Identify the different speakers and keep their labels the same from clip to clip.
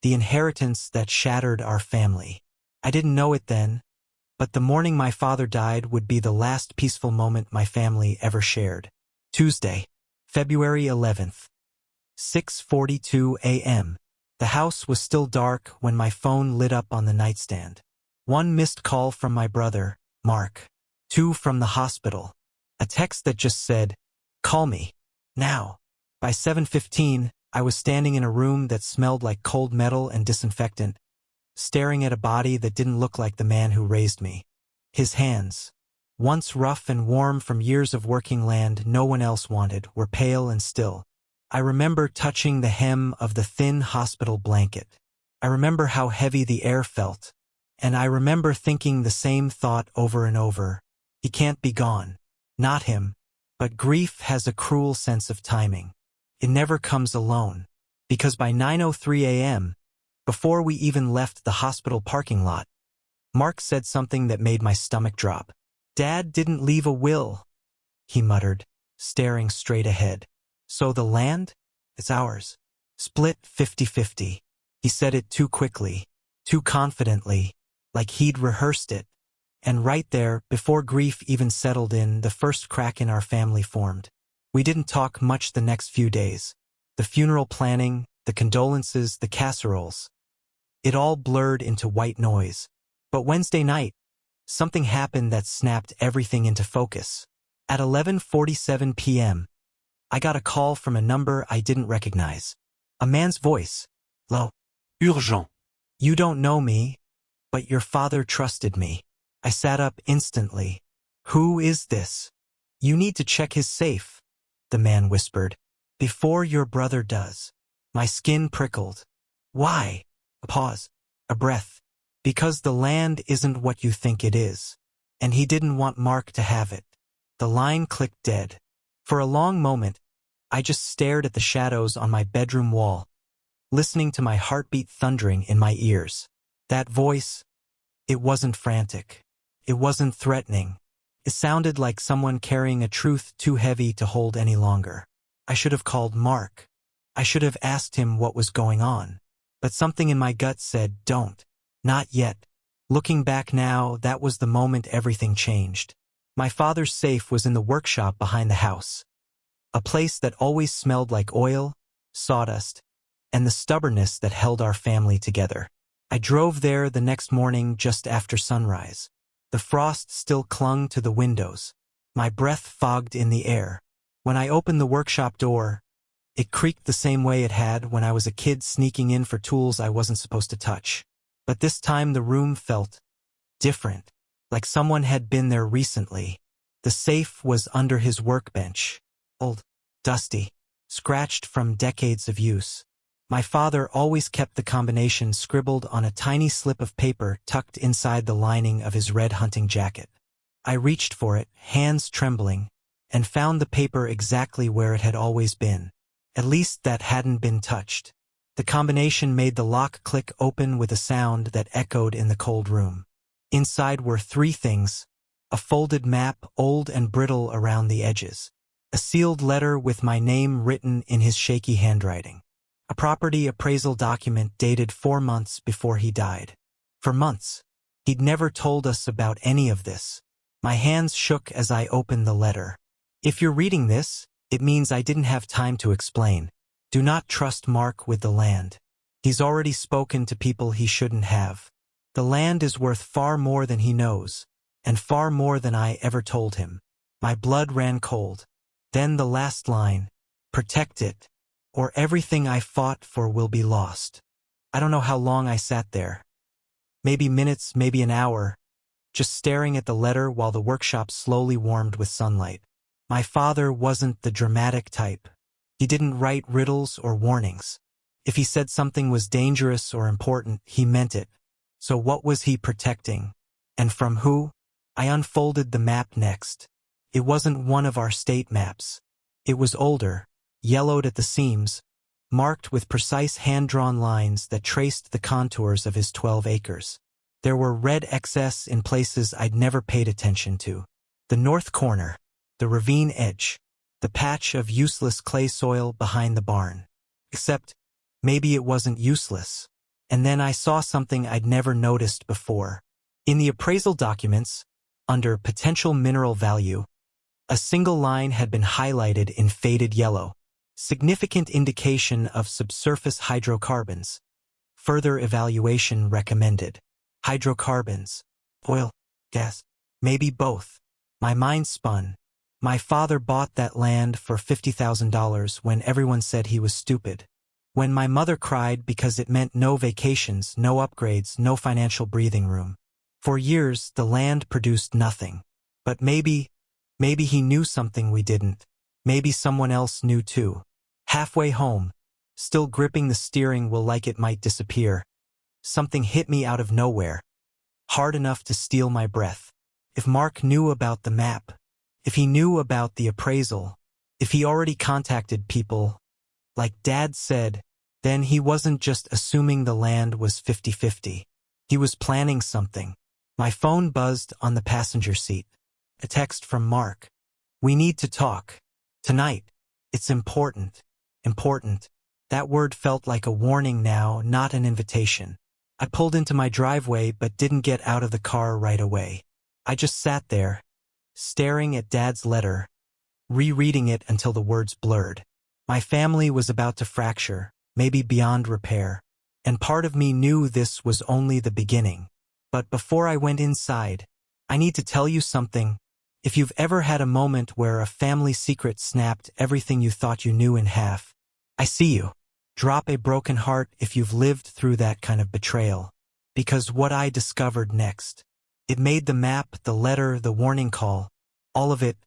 Speaker 1: the inheritance that shattered our family. I didn't know it then, but the morning my father died would be the last peaceful moment my family ever shared. Tuesday, February 11th, 6:42 a.m. The house was still dark when my phone lit up on the nightstand. One missed call from my brother, Mark. Two from the hospital. A text that just said, "Call me. Now." By 7:15, I was standing in a room that smelled like cold metal and disinfectant, staring at a body that didn't look like the man who raised me. His hands, once rough and warm from years of working land no one else wanted, were pale and still. I remember touching the hem of the thin hospital blanket. I remember how heavy the air felt, and I remember thinking the same thought over and over. He can't be gone. Not him. But grief has a cruel sense of timing. It never comes alone. Because by 9:03 a.m., before we even left the hospital parking lot, Mark said something that made my stomach drop. "Dad didn't leave a will," he muttered, staring straight ahead. "So the land? It's ours. Split 50-50. He said it too quickly, too confidently, like he'd rehearsed it. And right there, before grief even settled in, the first crack in our family formed. We didn't talk much the next few days. The funeral planning, the condolences, the casseroles. It all blurred into white noise. But Wednesday night, something happened that snapped everything into focus. At 11:47 p.m., I got a call from a number I didn't recognize. A man's voice. Low.
Speaker 2: Urgent.
Speaker 1: "You don't know me, but your father trusted me." I sat up instantly. "Who is this?" "You need to check his safe," the man whispered. "Before your brother does." My skin prickled. "Why?" A pause. A breath. "Because the land isn't what you think it is. And he didn't want Mark to have it." The line clicked dead. For a long moment, I just stared at the shadows on my bedroom wall, listening to my heartbeat thundering in my ears. That voice, it wasn't frantic. It wasn't threatening. It sounded like someone carrying a truth too heavy to hold any longer. I should have called Mark. I should have asked him what was going on. But something in my gut said, don't. Not yet. Looking back now, that was the moment everything changed. My father's safe was in the workshop behind the house. A place that always smelled like oil, sawdust, and the stubbornness that held our family together. I drove there the next morning just after sunrise. The frost still clung to the windows. My breath fogged in the air. When I opened the workshop door, it creaked the same way it had when I was a kid sneaking in for tools I wasn't supposed to touch. But this time the room felt different, like someone had been there recently. The safe was under his workbench, old, dusty, scratched from decades of use. My father always kept the combination scribbled on a tiny slip of paper tucked inside the lining of his red hunting jacket. I reached for it, hands trembling, and found the paper exactly where it had always been. At least that hadn't been touched. The combination made the lock click open with a sound that echoed in the cold room. Inside were three things: a folded map, old and brittle around the edges, a sealed letter with my name written in his shaky handwriting, a property appraisal document dated 4 months before he died. For months, he'd never told us about any of this. My hands shook as I opened the letter. If you're reading this, it means I didn't have time to explain. Do not trust Mark with the land. He's already spoken to people he shouldn't have. The land is worth far more than he knows, and far more than I ever told him. My blood ran cold. Then the last line, protect it, or everything I fought for will be lost. I don't know how long I sat there. Maybe minutes, maybe an hour, just staring at the letter while the workshop slowly warmed with sunlight. My father wasn't the dramatic type. He didn't write riddles or warnings. If he said something was dangerous or important, he meant it. So what was he protecting? And from who? I unfolded the map next. It wasn't one of our state maps. It was older, yellowed at the seams, marked with precise hand-drawn lines that traced the contours of his 12 acres. There were red excess in places I'd never paid attention to. The north corner, the ravine edge, the patch of useless clay soil behind the barn. Except, maybe it wasn't useless. and then I saw something I'd never noticed before. In the appraisal documents, under potential mineral value, a single line had been highlighted in faded yellow, significant indication of subsurface hydrocarbons. Further evaluation recommended. Hydrocarbons. Oil. Gas. Maybe both. My mind spun. My father bought that land for $50,000 when everyone said he was stupid. When my mother cried because it meant no vacations, no upgrades, no financial breathing room. For years, the land produced nothing. But maybe he knew something we didn't. Maybe someone else knew too. Halfway home, still gripping the steering wheel like it might disappear, something hit me out of nowhere, hard enough to steal my breath. If Mark knew about the map, if he knew about the appraisal, if he already contacted people, like Dad said, then he wasn't just assuming the land was 50-50. He was planning something. My phone buzzed on the passenger seat. A text from Mark. We need to talk. Tonight. It's important. Important. That word felt like a warning now, not an invitation. I pulled into my driveway but didn't get out of the car right away. I just sat there, staring at Dad's letter, rereading it until the words blurred. My family was about to fracture, maybe beyond repair, and part of me knew this was only the beginning. But before I went inside, I need to tell you something. If you've ever had a moment where a family secret snapped everything you thought you knew in half, I see you. Drop a broken heart if you've lived through that kind of betrayal. Because what I discovered next, it made the map, the letter, the warning call, all of it,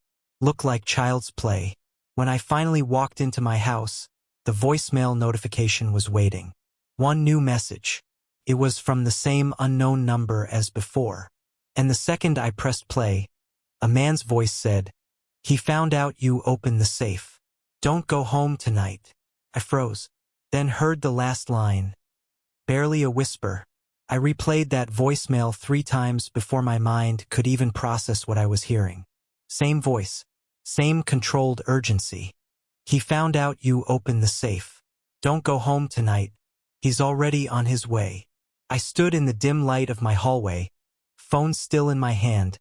Speaker 1: look like child's play. When I finally walked into my house, the voicemail notification was waiting. One new message. It was from the same unknown number as before. And the second I pressed play, a man's voice said, "He found out you opened the safe. Don't go home tonight." I froze, then heard the last line. Barely a whisper. I replayed that voicemail 3 times before my mind could even process what I was hearing. Same voice, same controlled urgency. "He found out you opened the safe. Don't go home tonight. He's already on his way." I stood in the dim light of my hallway, phone still in my hand,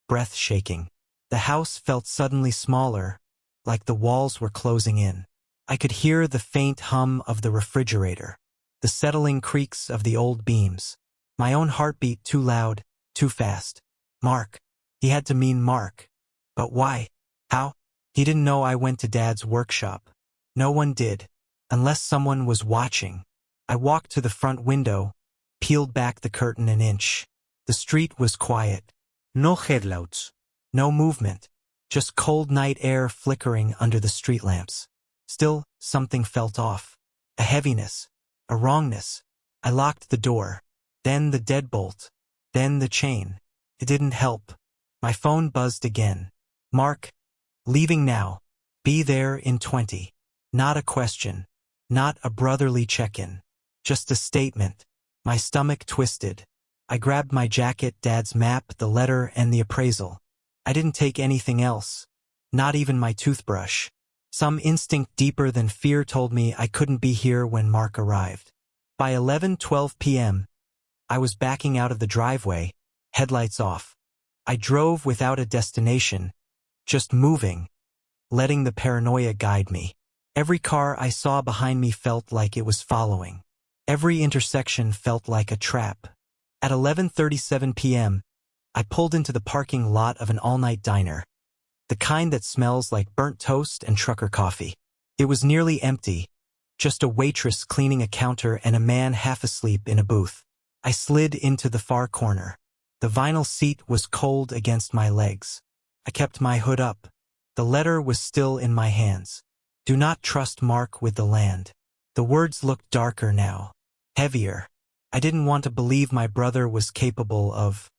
Speaker 1: breath shaking. The house felt suddenly smaller, like the walls were closing in. I could hear the faint hum of the refrigerator, the settling creaks of the old beams. My own heartbeat too loud, too fast. Mark. He had to mean Mark. But why? How? He didn't know I went to Dad's workshop. No one did, unless someone was watching. I walked to the front window, peeled back the curtain an inch. The street was quiet. No headlights. No movement. Just cold night air flickering under the street lamps. Still, something felt off. A heaviness. A wrongness. I locked the door. Then the deadbolt. Then the chain. It didn't help. My phone buzzed again. Mark. Leaving now. Be there in 20. Not a question. Not a brotherly check-in. Just a statement. My stomach twisted. I grabbed my jacket, Dad's map, the letter, and the appraisal. I didn't take anything else. Not even my toothbrush. Some instinct deeper than fear told me I couldn't be here when Mark arrived. By 11:12 p.m., I was backing out of the driveway, headlights off. I drove without a destination, just moving, letting the paranoia guide me. Every car I saw behind me felt like it was following. Every intersection felt like a trap. At 11:37 p.m., I pulled into the parking lot of an all-night diner, the kind that smells like burnt toast and trucker coffee. It was nearly empty, just a waitress cleaning a counter and a man half asleep in a booth. I slid into the far corner. The vinyl seat was cold against my legs. I kept my hood up. The letter was still in my hands. Do not trust Mark with the land. The words looked darker now, heavier. I didn't want to believe my brother was capable of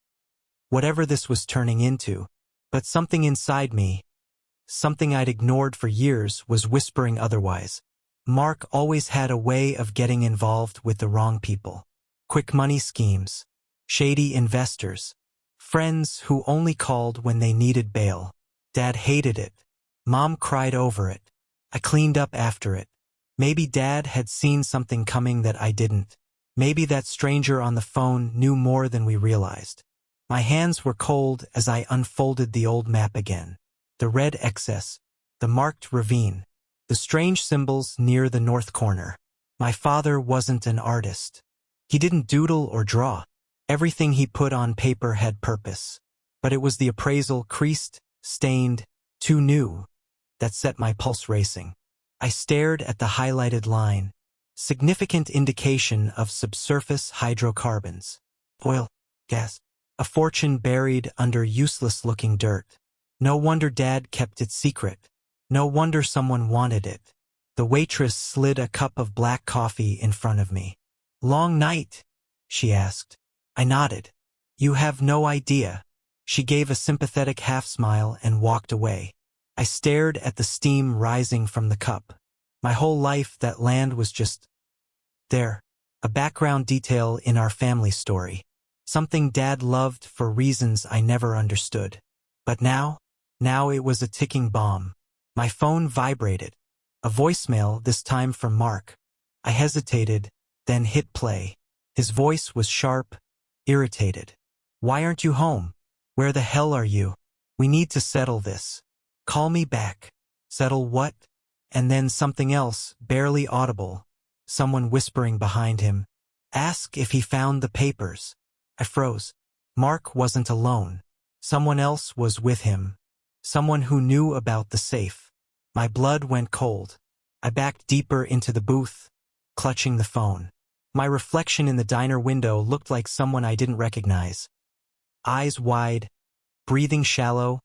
Speaker 1: whatever this was turning into, but something inside me, something I'd ignored for years, was whispering otherwise. Mark always had a way of getting involved with the wrong people. Quick money schemes, shady investors, friends who only called when they needed bail. Dad hated it. Mom cried over it. I cleaned up after it. Maybe Dad had seen something coming that I didn't. Maybe that stranger on the phone knew more than we realized. My hands were cold as I unfolded the old map again. The red excess, the marked ravine, the strange symbols near the north corner. My father wasn't an artist. He didn't doodle or draw. Everything he put on paper had purpose. But it was the appraisal, creased, stained, too new, that set my pulse racing. I stared at the highlighted line, significant indication of subsurface hydrocarbons. Oil, gas, a fortune buried under useless-looking dirt. No wonder Dad kept it secret. No wonder someone wanted it. The waitress slid a cup of black coffee in front of me. "Long night?" she asked. I nodded. "You have no idea." She gave a sympathetic half-smile and walked away. I stared at the steam rising from the cup. My whole life that land was just there, a background detail in our family story. Something Dad loved for reasons I never understood. But now it was a ticking bomb. My phone vibrated. A voicemail, this time from Mark. I hesitated, then hit play. His voice was sharp, irritated. "Why aren't you home? Where the hell are you? We need to settle this. Call me back." Settle what? And then something else, barely audible. Someone whispering behind him. "Ask if he found the papers." I froze. Mark wasn't alone. Someone else was with him. Someone who knew about the safe. My blood went cold. I backed deeper into the booth, clutching the phone. My reflection in the diner window looked like someone I didn't recognize. Eyes wide, breathing shallow,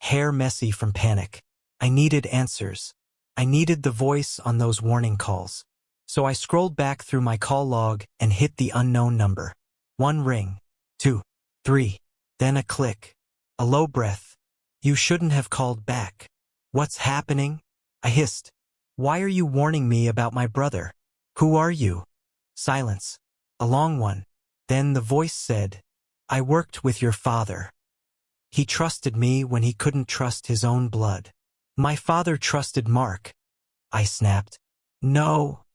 Speaker 1: hair messy from panic. I needed answers. I needed the voice on those warning calls. So I scrolled back through my call log and hit the unknown number. 1 ring, 2, 3, then a click. A low breath. "You shouldn't have called back." "What's happening?" I hissed. "Why are you warning me about my brother? Who are you?" Silence. A long one. Then the voice said, "I worked with your father. He trusted me when he couldn't trust his own blood." "My father trusted Mark," I snapped. "No,"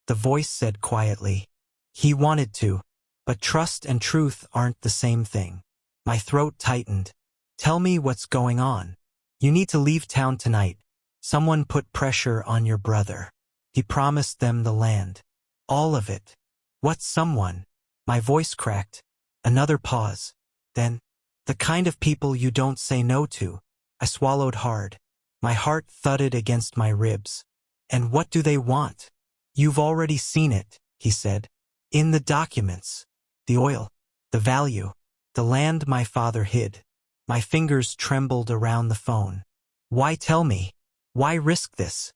Speaker 1: the voice said quietly. "He wanted to. But trust and truth aren't the same thing." My throat tightened. "Tell me what's going on. You need to leave town tonight. Someone put pressure on your brother. He promised them the land. All of it." "What's someone?" My voice cracked. Another pause. Then, "The kind of people you don't say no to." I swallowed hard. My heart thudded against my ribs. "And what do they want?" "You've already seen it," he said. "In the documents. The oil. The value. The land my father hid." My fingers trembled around the phone. "Why tell me? Why risk this?"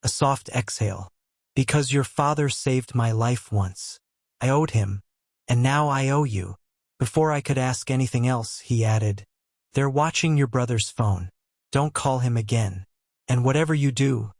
Speaker 1: A soft exhale. "Because your father saved my life once. I owed him. And now I owe you." Before I could ask anything else, he added, "They're watching your brother's phone. Don't call him again. And whatever you do,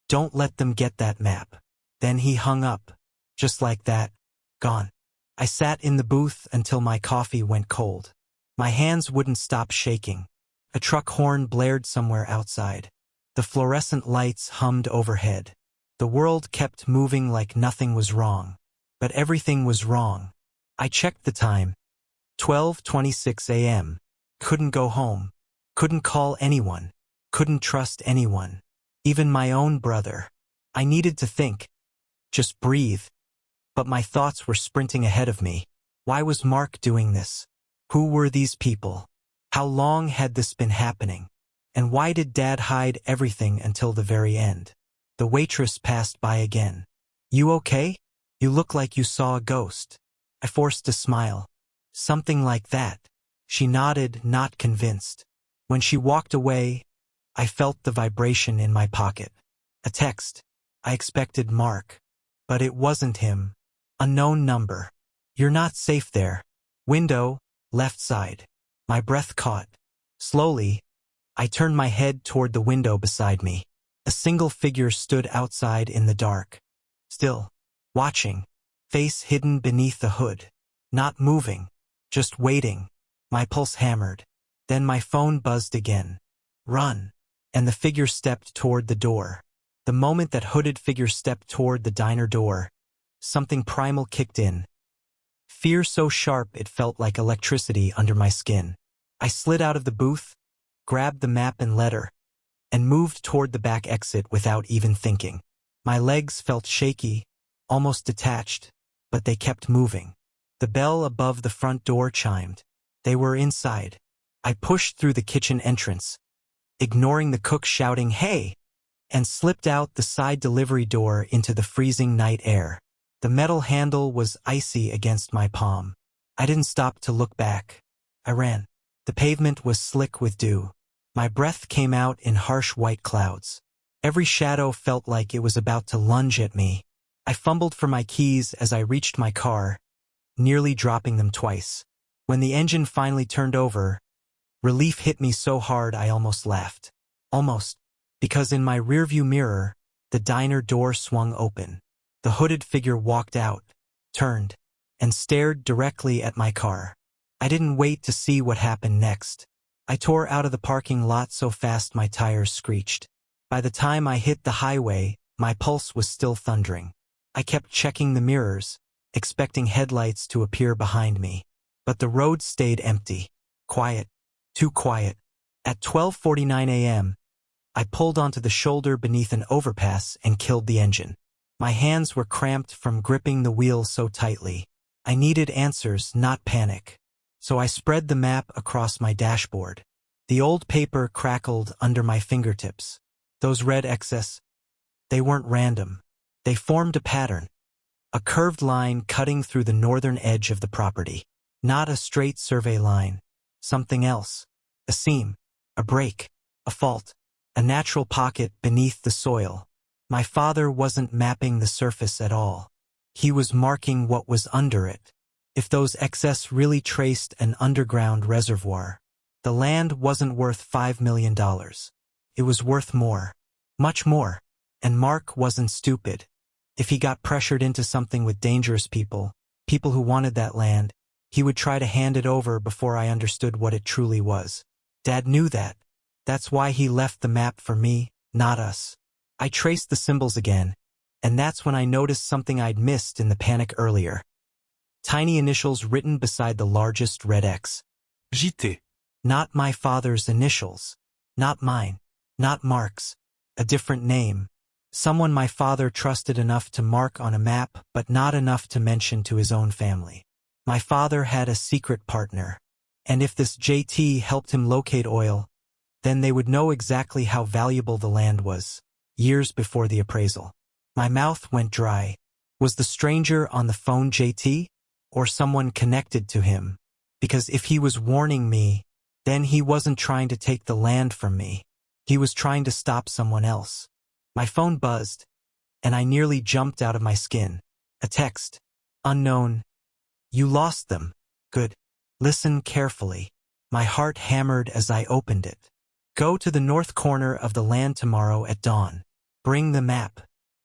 Speaker 1: don't let them get that map." Then he hung up. Just like that. Gone. I sat in the booth until my coffee went cold. My hands wouldn't stop shaking. A truck horn blared somewhere outside. The fluorescent lights hummed overhead. The world kept moving like nothing was wrong. But everything was wrong. I checked the time. 12:26 a.m. Couldn't go home. Couldn't call anyone. Couldn't trust anyone. Even my own brother. I needed to think. Just breathe. But my thoughts were sprinting ahead of me. Why was Mark doing this? Who were these people? How long had this been happening? And why did Dad hide everything until the very end? The waitress passed by again. "You okay? You look like you saw a ghost." I forced a smile. "Something like that." She nodded, not convinced. When she walked away, I felt the vibration in my pocket. A text. I expected Mark. But it wasn't him. Unknown number. "You're not safe there. Window, left side." My breath caught. Slowly, I turned my head toward the window beside me. A single figure stood outside in the dark. Still, watching, face hidden beneath the hood. Not moving, just waiting. My pulse hammered. Then my phone buzzed again. "Run." And the figure stepped toward the door. The moment that hooded figure stepped toward the diner door, something primal kicked in. Fear so sharp it felt like electricity under my skin. I slid out of the booth, grabbed the map and letter, and moved toward the back exit without even thinking. My legs felt shaky, almost detached, but they kept moving. The bell above the front door chimed. They were inside. I pushed through the kitchen entrance, ignoring the cook shouting, "Hey!" and slipped out the side delivery door into the freezing night air. The metal handle was icy against my palm. I didn't stop to look back. I ran. The pavement was slick with dew. My breath came out in harsh white clouds. Every shadow felt like it was about to lunge at me. I fumbled for my keys as I reached my car, nearly dropping them twice. When the engine finally turned over, relief hit me so hard I almost laughed. Almost. Because in my rearview mirror, the diner door swung open. The hooded figure walked out, turned, and stared directly at my car. I didn't wait to see what happened next. I tore out of the parking lot so fast my tires screeched. By the time I hit the highway, my pulse was still thundering. I kept checking the mirrors, expecting headlights to appear behind me. But the road stayed empty. Quiet. Too quiet. At 12:49 a.m., I pulled onto the shoulder beneath an overpass and killed the engine. My hands were cramped from gripping the wheel so tightly. I needed answers, not panic. So I spread the map across my dashboard. The old paper crackled under my fingertips. Those red X's, they weren't random. They formed a pattern. A curved line cutting through the northern edge of the property. Not a straight survey line. Something else. A seam. A break. A fault. A natural pocket beneath the soil. My father wasn't mapping the surface at all. He was marking what was under it. If those X's really traced an underground reservoir, the land wasn't worth $5 million. It was worth more. Much more. And Mark wasn't stupid. If he got pressured into something with dangerous people, people who wanted that land, he would try to hand it over before I understood what it truly was. Dad knew that. That's why he left the map for me, not us. I traced the symbols again, and that's when I noticed something I'd missed in the panic earlier. Tiny initials written beside the largest red X.
Speaker 2: JT.
Speaker 1: Not my father's initials. Not mine. Not Mark's. A different name. Someone my father trusted enough to mark on a map, but not enough to mention to his own family. My father had a secret partner. And if this JT helped him locate oil, then they would know exactly how valuable the land was, years before the appraisal. My mouth went dry. Was the stranger on the phone JT? Or someone connected to him? Because if he was warning me, then he wasn't trying to take the land from me. He was trying to stop someone else. My phone buzzed, and I nearly jumped out of my skin. A text. Unknown. You lost them. Good. Listen carefully. My heart hammered as I opened it. Go to the north corner of the land tomorrow at dawn. Bring the map.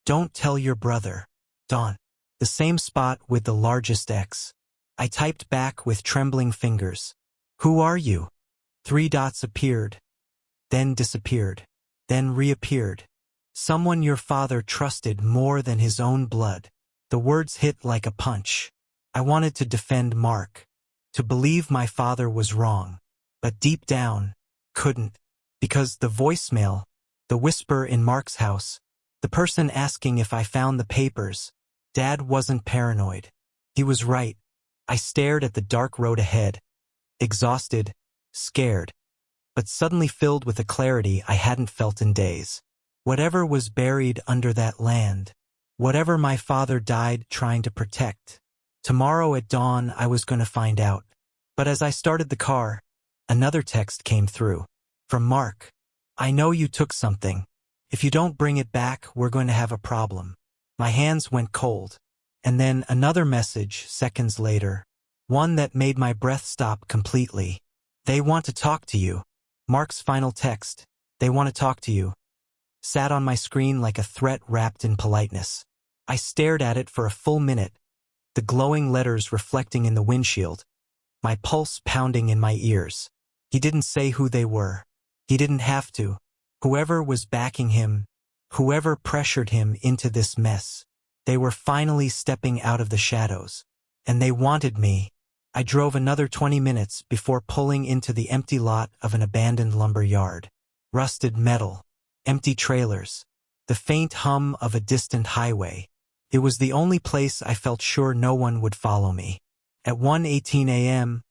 Speaker 1: Don't tell your brother. Dawn. The same spot with the largest X. I typed back with trembling fingers. Who are you? 3 dots appeared, then disappeared, then reappeared. Someone your father trusted more than his own blood. The words hit like a punch. I wanted to defend Mark, to believe my father was wrong, but deep down, couldn't. Because the voicemail, the whisper in Mark's house, the person asking if I found the papers, Dad wasn't paranoid. He was right. I stared at the dark road ahead, exhausted, scared, but suddenly filled with a clarity I hadn't felt in days. Whatever was buried under that land, whatever my father died trying to protect, tomorrow at dawn I was going to find out. But as I started the car, another text came through. From Mark. I know you took something. If you don't bring it back, we're going to have a problem. My hands went cold. And then another message seconds later. One that made my breath stop completely. They want to talk to you. Mark's final text. They want to talk to you. Sat on my screen like a threat wrapped in politeness. I stared at it for a full minute, the glowing letters reflecting in the windshield, my pulse pounding in my ears. He didn't say who they were. He didn't have to. Whoever was backing him, whoever pressured him into this mess, They were finally stepping out of the shadows. And they wanted me. I drove another 20 minutes before pulling into the empty lot of an abandoned lumber yard. Rusted metal. Empty trailers. The faint hum of a distant highway. It was the only place I felt sure no one would follow me. At 1:18 a.m.,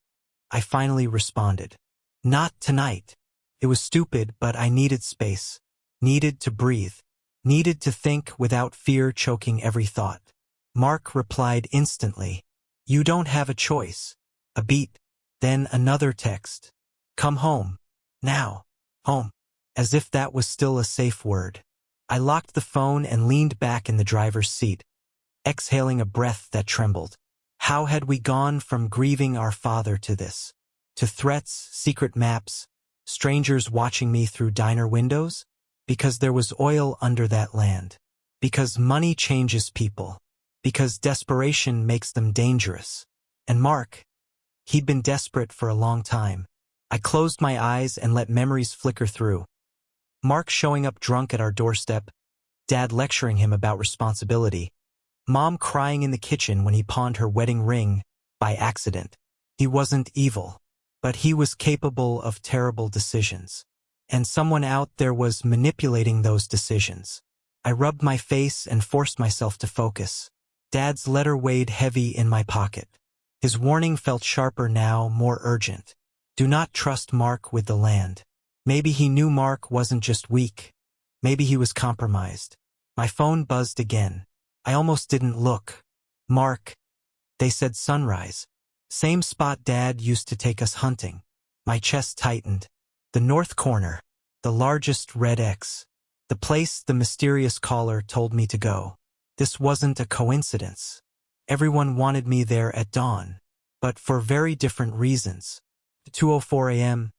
Speaker 1: I finally responded. Not tonight. It was stupid, but I needed space. Needed to breathe. Needed to think without fear choking every thought. Mark replied instantly. You don't have a choice. A beat. Then another text. Come home. Now. Home. As if that was still a safe word. I locked the phone and leaned back in the driver's seat, exhaling a breath that trembled. How had we gone from grieving our father to this? To threats, secret maps, strangers watching me through diner windows? Because there was oil under that land. Because money changes people. Because desperation makes them dangerous. And Mark, he'd been desperate for a long time. I closed my eyes and let memories flicker through. Mark showing up drunk at our doorstep, Dad lecturing him about responsibility, Mom crying in the kitchen when he pawned her wedding ring by accident. He wasn't evil, but he was capable of terrible decisions. And someone out there was manipulating those decisions. I rubbed my face and forced myself to focus. Dad's letter weighed heavy in my pocket. His warning felt sharper now, more urgent. Do not trust Mark with the land. Maybe he knew Mark wasn't just weak. Maybe he was compromised. My phone buzzed again. I almost didn't look. Mark. They said Sunrise. Same spot Dad used to take us hunting. My chest tightened. The north corner. The largest red X. The place the mysterious caller told me to go. This wasn't a coincidence. Everyone wanted me there at dawn. But for very different reasons. 2:04 a.m.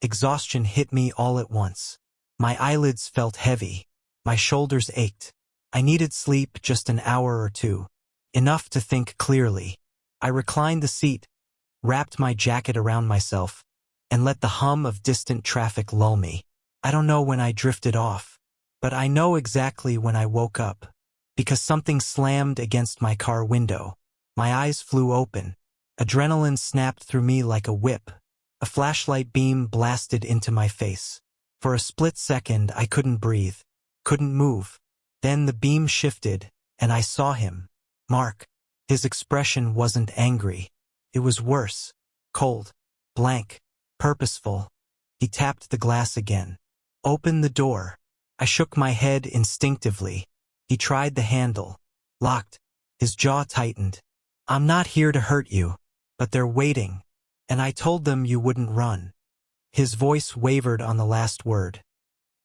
Speaker 1: Exhaustion hit me all at once. My eyelids felt heavy. My shoulders ached. I needed sleep, just an hour or two. Enough to think clearly. I reclined the seat, wrapped my jacket around myself, and let the hum of distant traffic lull me. I don't know when I drifted off, but I know exactly when I woke up. Because something slammed against my car window. My eyes flew open. Adrenaline snapped through me like a whip. A flashlight beam blasted into my face. For a split second, I couldn't breathe, couldn't move. Then the beam shifted, and I saw him. Mark. His expression wasn't angry. It was worse. Cold. Blank. Purposeful. He tapped the glass again. Open the door. I shook my head instinctively. He tried the handle. Locked. His jaw tightened. I'm not here to hurt you, but they're waiting. And I told them you wouldn't run. His voice wavered on the last word.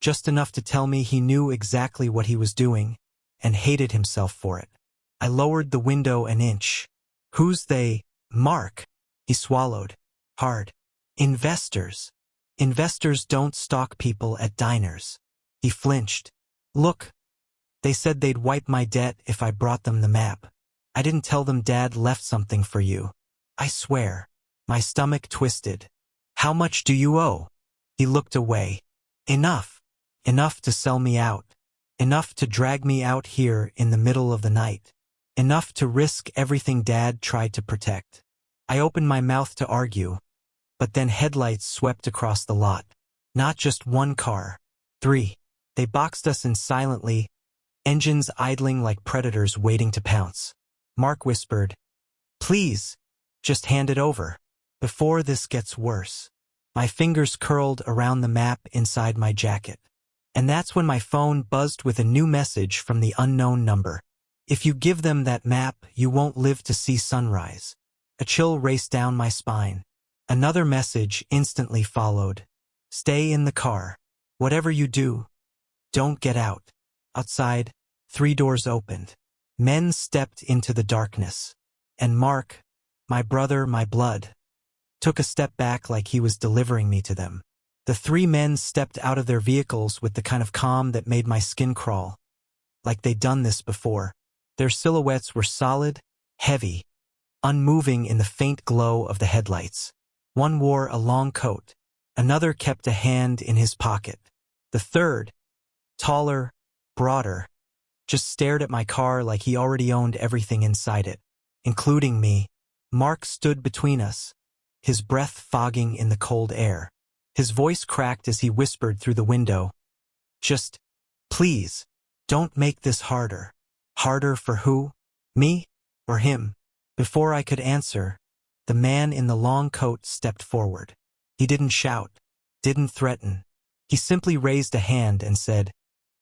Speaker 1: Just enough to tell me he knew exactly what he was doing, and hated himself for it. I lowered the window an inch. Who's they? Mark. He swallowed. Hard. Investors. Investors don't stalk people at diners. He flinched. Look. They said they'd wipe my debt if I brought them the map. I didn't tell them Dad left something for you. I swear. My stomach twisted. How much do you owe? He looked away. Enough. Enough to sell me out. Enough to drag me out here in the middle of the night. Enough to risk everything Dad tried to protect. I opened my mouth to argue, but then headlights swept across the lot. Not just one car. 3. They boxed us in silently, engines idling like predators waiting to pounce. Mark whispered, Please, just hand it over. Before this gets worse. My fingers curled around the map inside my jacket. And that's when my phone buzzed with a new message from the unknown number. If you give them that map, you won't live to see sunrise. A chill raced down my spine. Another message instantly followed. Stay in the car. Whatever you do, don't get out. Outside, 3 doors opened. Men stepped into the darkness. And Mark, my brother, my blood, took a step back like he was delivering me to them. The 3 men stepped out of their vehicles with the kind of calm that made my skin crawl. Like they'd done this before. Their silhouettes were solid, heavy, unmoving in the faint glow of the headlights. One wore a long coat. Another kept a hand in his pocket. The third, taller, broader, just stared at my car like he already owned everything inside it, including me. Mark stood between us, his breath fogging in the cold air. His voice cracked as he whispered through the window, "Just, please, don't make this harder." Harder for who? Me? Or him? Before I could answer, the man in the long coat stepped forward. He didn't shout, didn't threaten. He simply raised a hand and said,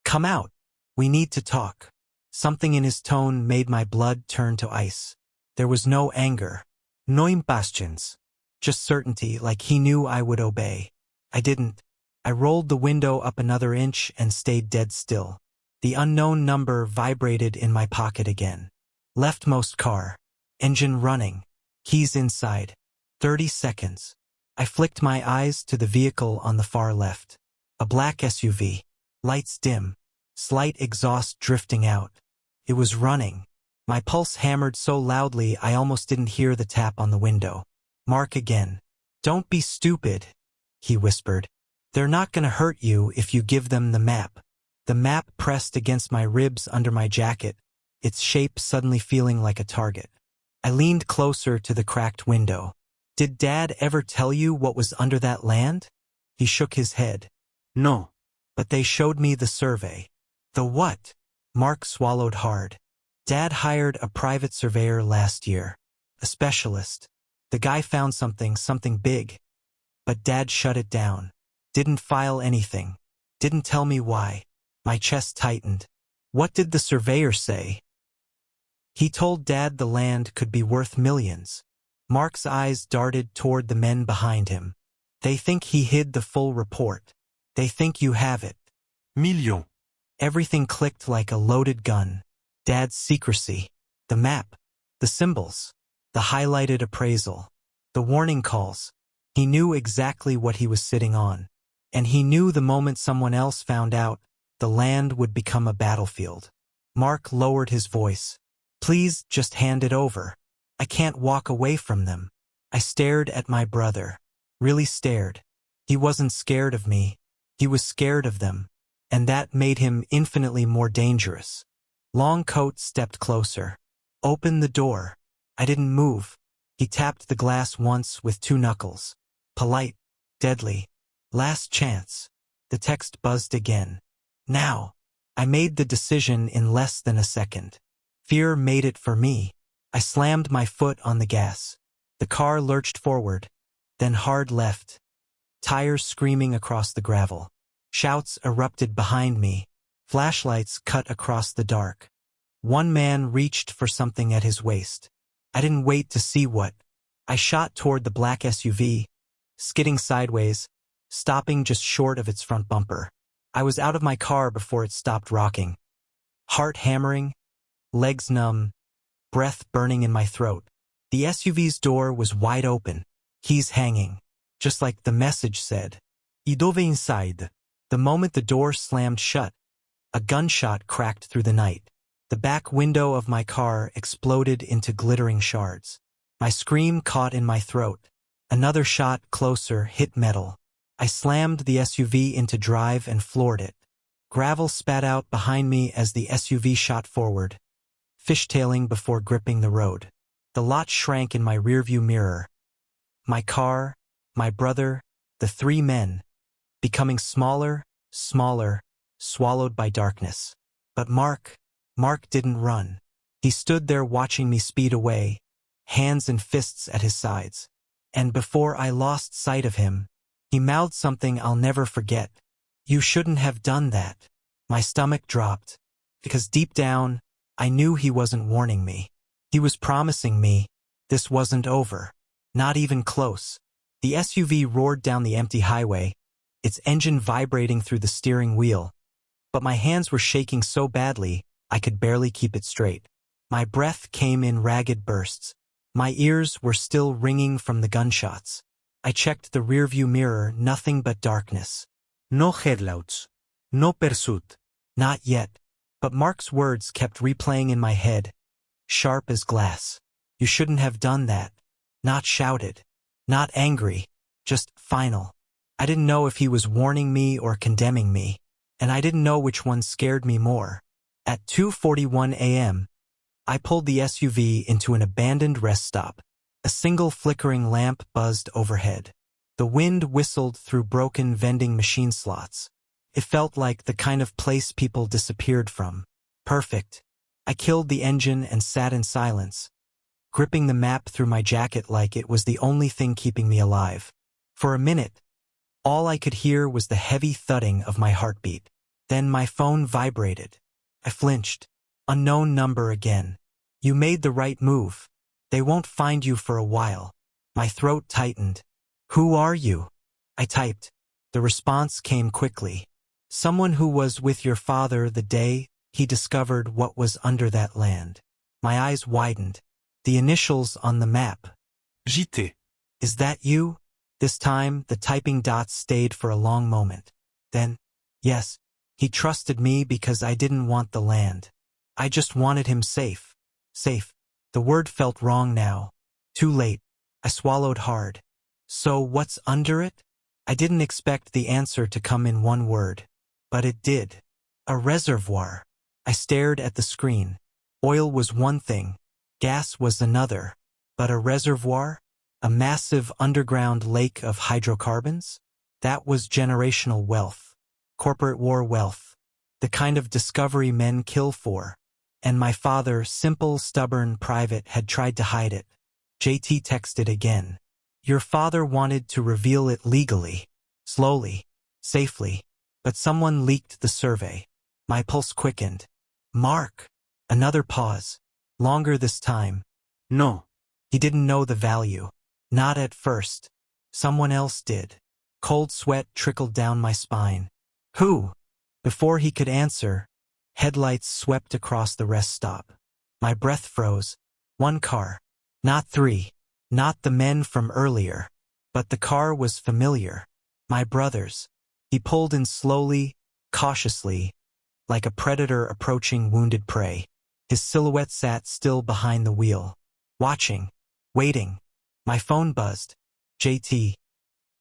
Speaker 1: "Come out. We need to talk." Something in his tone made my blood turn to ice. There was no anger, no impatience, just certainty, like he knew I would obey. I didn't. I rolled the window up another inch and stayed dead still. The unknown number vibrated in my pocket again. Leftmost car. Engine running. Keys inside. 30 seconds. I flicked my eyes to the vehicle on the far left. A black SUV. Lights dim. Slight exhaust drifting out. It was running. My pulse hammered so loudly I almost didn't hear the tap on the window. Mark again. "Don't be stupid," he whispered. "They're not gonna hurt you if you give them the map." The map pressed against my ribs under my jacket, its shape suddenly feeling like a target. I leaned closer to the cracked window. "Did Dad ever tell you what was under that land?" He shook his head. "No. But they showed me the survey." "The what?" Mark swallowed hard. "Dad hired a private surveyor last year. A specialist. The guy found something big. But Dad shut it down. Didn't file anything. Didn't tell me why." My chest tightened. "What did the surveyor say?" "He told Dad the land could be worth millions." Mark's eyes darted toward the men behind him. "They think he hid the full report. They think you have it." "Million." Everything clicked like a loaded gun. Dad's secrecy. The map. The symbols. The highlighted appraisal. The warning calls. He knew exactly what he was sitting on. And he knew the moment someone else found out, the land would become a battlefield. Mark lowered his voice. "Please just hand it over. I can't walk away from them." I stared at my brother. Really stared. He wasn't scared of me. He was scared of them. And that made him infinitely more dangerous. Long Coat stepped closer. "Open the door." I didn't move. He tapped the glass once with 2 knuckles. Polite. Deadly. "Last chance." The text buzzed again. "Now." I made the decision in less than a second. Fear made it for me. I slammed my foot on the gas. The car lurched forward, then hard left. Tires screaming across the gravel. Shouts erupted behind me. Flashlights cut across the dark. One man reached for something at his waist. I didn't wait to see what. I shot toward the black SUV, skidding sideways, stopping just short of its front bumper. I was out of my car before it stopped rocking. Heart hammering, legs numb, breath burning in my throat. The SUV's door was wide open, keys hanging, just like the message said. "I dove inside." The moment the door slammed shut, a gunshot cracked through the night. The back window of my car exploded into glittering shards. My scream caught in my throat. Another shot closer hit metal. I slammed the SUV into drive and floored it. Gravel spat out behind me as the SUV shot forward, fishtailing before gripping the road. The lot shrank in my rearview mirror. My car, my brother, the 3 men, becoming smaller, smaller, swallowed by darkness. But Mark didn't run. He stood there watching me speed away, hands and fists at his sides. And before I lost sight of him, he mouthed something I'll never forget. "You shouldn't have done that." My stomach dropped, because deep down, I knew he wasn't warning me. He was promising me this wasn't over. Not even close. The SUV roared down the empty highway, its engine vibrating through the steering wheel. But my hands were shaking so badly, I could barely keep it straight. My breath came in ragged bursts. My ears were still ringing from the gunshots. I checked the rearview mirror, nothing but darkness. No headlights. No pursuit. Not yet. But Mark's words kept replaying in my head, sharp as glass. "You shouldn't have done that." Not shouted. Not angry. Just final. I didn't know if he was warning me or condemning me, and I didn't know which one scared me more. At 2:41 a.m., I pulled the SUV into an abandoned rest stop. A single flickering lamp buzzed overhead. The wind whistled through broken vending machine slots. It felt like the kind of place people disappeared from. Perfect. I killed the engine and sat in silence, gripping the map through my jacket like it was the only thing keeping me alive. For a minute, all I could hear was the heavy thudding of my heartbeat. Then my phone vibrated. I flinched. Unknown number again. You made the right move. They won't find you for a while. My throat tightened. Who are you? I typed. The response came quickly. Someone who was with your father the day he discovered what was under that land. My eyes widened. The initials on the map.
Speaker 2: JT.
Speaker 1: Is that you? This time, the typing dots stayed for a long moment. Then, yes, he trusted me because I didn't want the land. I just wanted him safe. Safe. The word felt wrong now. Too late. I swallowed hard. So what's under it? I didn't expect the answer to come in one word. But it did. A reservoir. I stared at the screen. Oil was one thing. Gas was another. But a reservoir? A massive underground lake of hydrocarbons? That was generational wealth. Corporate war wealth. The kind of discovery men kill for. And my father, simple, stubborn private, had tried to hide it. JT texted again. Your father wanted to reveal it legally. Slowly. Safely. But someone leaked the survey. My pulse quickened. Mark. Another pause. Longer this time.
Speaker 2: No.
Speaker 1: He didn't know the value. Not at first. Someone else did. Cold sweat trickled down my spine. Who? Before he could answer, headlights swept across the rest stop. My breath froze. One car. Not three. Not the men from earlier. But the car was familiar. My brother's. He pulled in slowly, cautiously, like a predator approaching wounded prey. His silhouette sat still behind the wheel. Watching. Waiting. My phone buzzed. JT.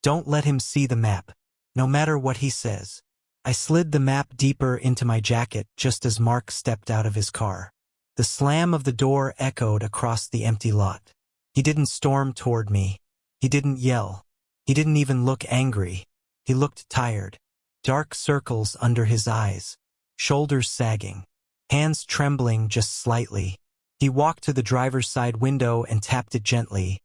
Speaker 1: Don't let him see the map. No matter what he says. I slid the map deeper into my jacket just as Mark stepped out of his car. The slam of the door echoed across the empty lot. He didn't storm toward me. He didn't yell. He didn't even look angry. He looked tired. Dark circles under his eyes. Shoulders sagging. Hands trembling just slightly. He walked to the driver's side window and tapped it gently,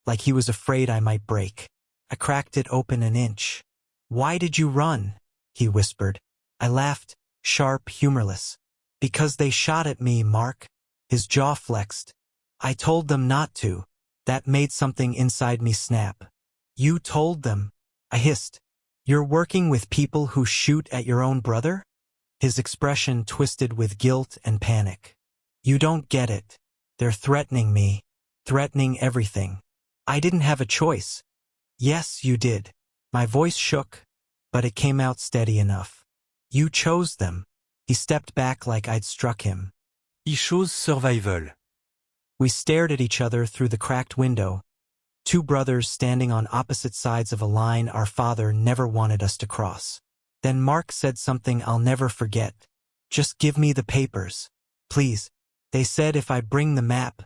Speaker 1: like he was afraid I might break. I cracked it open an inch. Why did you run? He whispered. I laughed, sharp, humorless. Because they shot at me, Mark. His jaw flexed. I told them not to. That made something inside me snap. You told them? I hissed. You're working with people who shoot at your own brother? His expression twisted with guilt and panic. You don't get it. They're threatening me. Threatening everything. I didn't have a choice. Yes, you did. My voice shook, but it came out steady enough. You chose them. He stepped back like I'd struck him.
Speaker 2: I chose survival.
Speaker 1: We stared at each other through the cracked window. Two brothers standing on opposite sides of a line our father never wanted us to cross. Then Mark said something I'll never forget. Just give me the papers. Please. They said if I bring the map,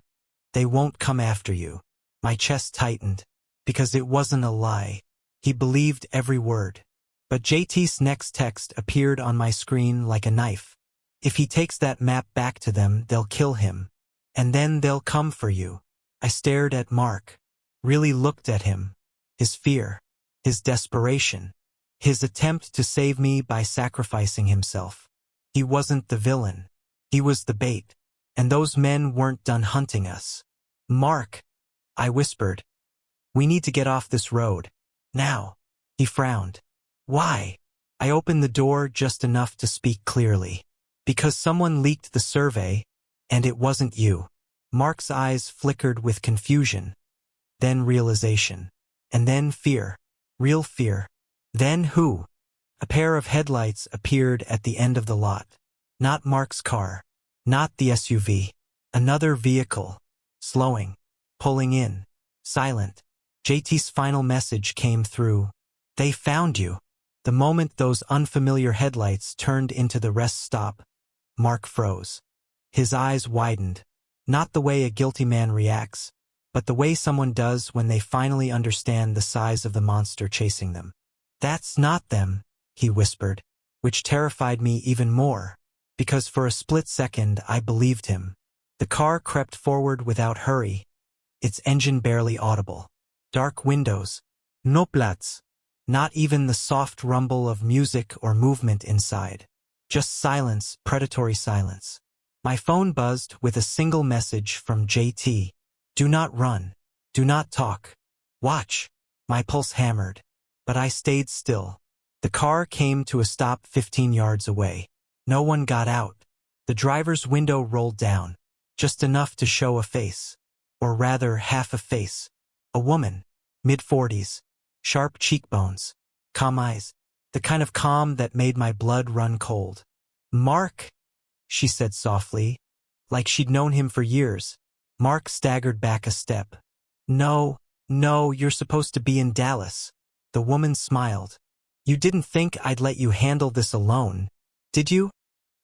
Speaker 1: they won't come after you. My chest tightened. Because it wasn't a lie. He believed every word. But JT's next text appeared on my screen like a knife. If he takes that map back to them, they'll kill him. And then they'll come for you. I stared at Mark. Really looked at him. His fear. His desperation. His attempt to save me by sacrificing himself. He wasn't the villain. He was the bait. And those men weren't done hunting us. Mark, I whispered. We need to get off this road. Now. He frowned. Why? I opened the door just enough to speak clearly. Because someone leaked the survey, and it wasn't you. Mark's eyes flickered with confusion. Then realization. And then fear. Real fear. Then who? A pair of headlights appeared at the end of the lot. Not Mark's car. Not the SUV. Another vehicle. Slowing. Pulling in. Silent. JT's final message came through. They found you. The moment those unfamiliar headlights turned into the rest stop, Mark froze. His eyes widened. Not the way a guilty man reacts, but the way someone does when they finally understand the size of the monster chasing them. "That's not them," he whispered, which terrified me even more, because for a split second I believed him. The car crept forward without hurry, its engine barely audible. Dark windows. No plats. Not even the soft rumble of music or movement inside. Just silence, predatory silence. My phone buzzed with a single message from JT. "Do not run. Do not talk. Watch." My pulse hammered, but I stayed still. The car came to a stop 15 yards away. No one got out. The driver's window rolled down, just enough to show a face. Or rather, half a face. A woman, mid-40s, sharp cheekbones, calm eyes, the kind of calm that made my blood run cold. "Mark," she said softly, like she'd known him for years. Mark staggered back a step. No, you're supposed to be in Dallas." The woman smiled. "You didn't think I'd let you handle this alone, did you?"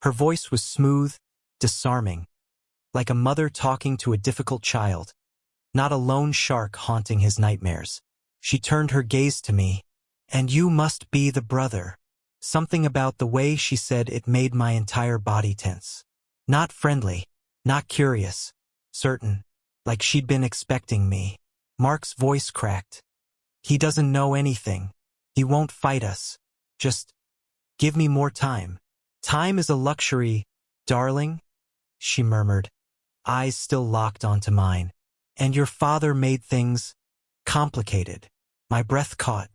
Speaker 1: Her voice was smooth, disarming, like a mother talking to a difficult child, not a lone shark haunting his nightmares. She turned her gaze to me. "And you must be the brother." Something about the way she said it made my entire body tense. Not friendly, not curious, certain, like she'd been expecting me. Mark's voice cracked. "He doesn't know anything. He won't fight us. Just give me more time." "Time is a luxury, darling," she murmured, eyes still locked onto mine. "And your father made things complicated." My breath caught.